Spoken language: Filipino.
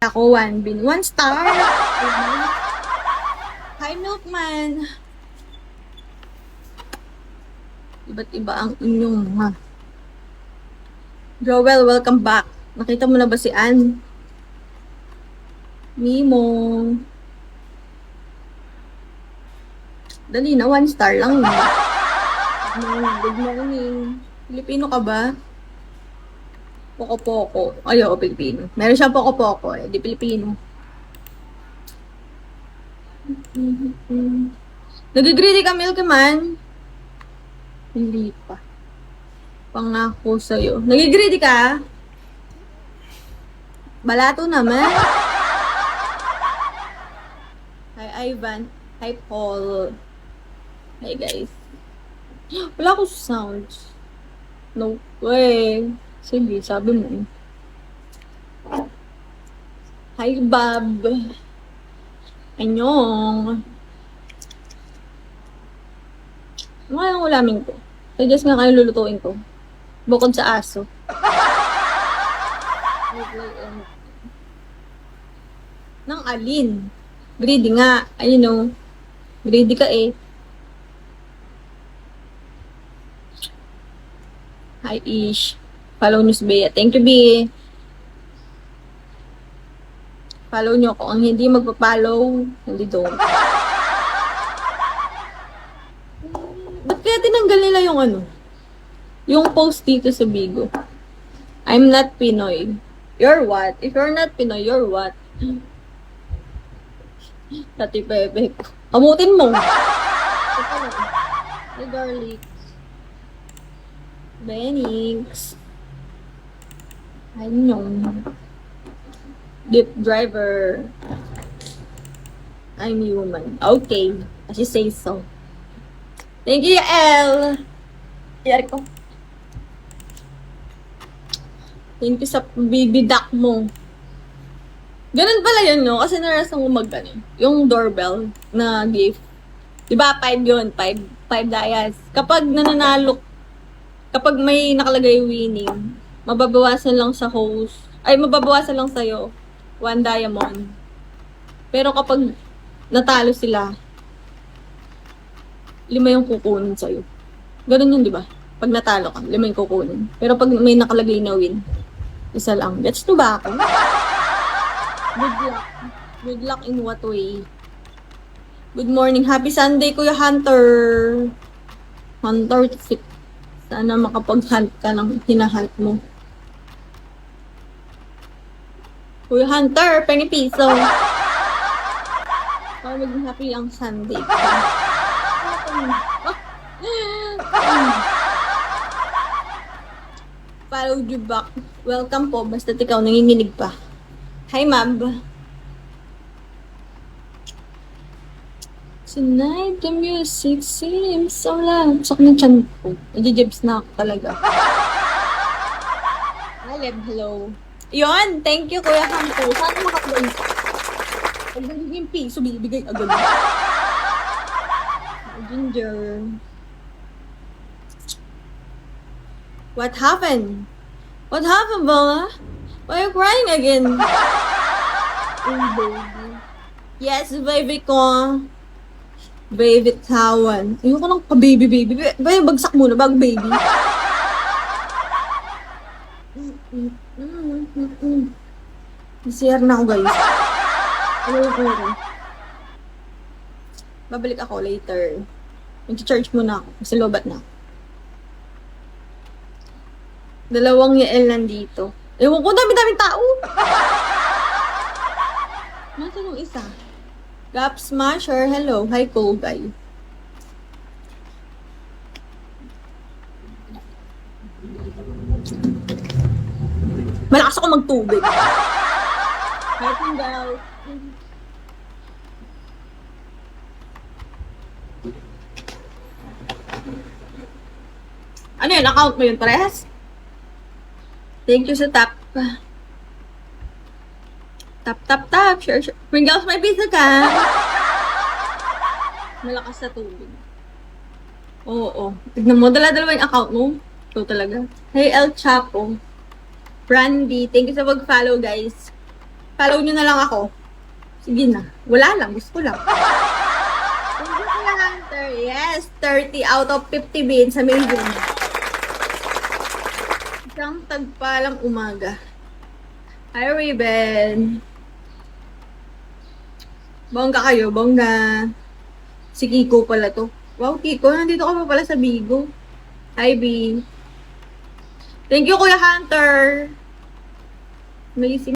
Ako, 1 bin. 1 star. Hi, Milkman. Iba't iba ang inyong mga. Joel, welcome back. Nakita mo na ba si Ann? Mimo. Dali na, 1 star lang. Good morning. Pilipino ka ba? Poko-poko. Ay, oo, Pilipino. Meron siyang poko-poko eh. Di Pilipino. Nag-greedy ka, Milkman? Hindi pa. Pangako sa'yo. Nag-greedy ka? Balato naman. Hi, Ivan. Hi, Paul. Hi, guys. Wala ko sounds. No way. Sige, sabi mo. Hi, Bob. Anyong. Ano kaya ang ulamin ko? Suggest nga kayo lulutuin ko. Bukod sa aso. Nang alin? Greedy nga. Ayun o. Greedy ka eh. Hi, Ish. Follow nyo si Bea. Thank you, Bea. Follow nyo ako. Ang hindi magpa-follow, hindi doon. Ba't kaya tinanggal nila yung ano? Yung post dito sa Bigo. I'm not Pinoy. You're what? If you're not Pinoy, you're what? Tati Pepe. Amutin mo. Hey, garlic. Benix. Anyong. Deep driver. I'm human. Okay. As you say so. Thank you, El. Yari ko. Thank you sa baby duck mo. Ganun pala yun, no? Kasi narasang ko yung doorbell na gift. Diba, 5 yun? 5 dias. Kapag nananalo, kapag may nakalagay winning, mababawasan lang sa host. Ay, mababawasan lang sa'yo. 1 diamond. Pero kapag natalo sila, 5 yung kukunin sa'yo. Ganun yun, di ba? Pag natalo ka, 5 yung kukunin. Pero pag may nakalagay na win, 1 lang. Gets to ba ako? Good luck. Good luck in what way? Good morning. Happy Sunday, Kuya Hunter. Hunter, sana makapag-hunt ka ng hinahunt mo. Kuya Hunter, pengi piso. Para maging happy ang Sunday. Follow you back. Welcome po, basta ikaw nanginginig pa. Hi, Mab. Tonight, the music seems so loud. Sak ng chan ko. Nagijibs na ako talaga. Hi, Leb. Hello. Yun, thank you, Kuya Hampo. Sana makaplay ka. Pag nagiging piso, bibigay agad. Ginger. What happened? What happened, Bella? Why are you crying again? Oh, baby. Yes, baby ko. Baby tawan. Ayoko lang pa-baby, baby. Bagsak muna, bago baby. CR na ako, guys. Babalik ako later. Mag-charge muna ako. Kasi lobat na. 2 Yael nandito. Ewan ko, dami-daming tao. Nasaan yung isa? Gap Smasher, hello. Hi, cool guy. Malakas ako magtubig. Hi, Tingal. Ano yun? Account mo yun, parehas? Thank you sa tap. Tap. Sure. Pringles, may pizza ka. Malakas sa tubig. Oo. Tignan mo, dala-dalawa yung account mo. Ito talaga. Hey, El Chapo. Brandy, thank you sa pag-follow, guys. Follow nyo na lang ako. Sige na. Wala lang. Gusto ko lang. Thank you, Kuya Hunter. Yes, 30 out of 50 beans. Amazing. Isang tagpalang umaga. Hi, Raven. Bongga kayo, bongga. Si Kiko pala to. Wow, Kiko, nandito ka pa pala sa Bigo. Hi, B. Thank you, Kuya Hunter. Amazing.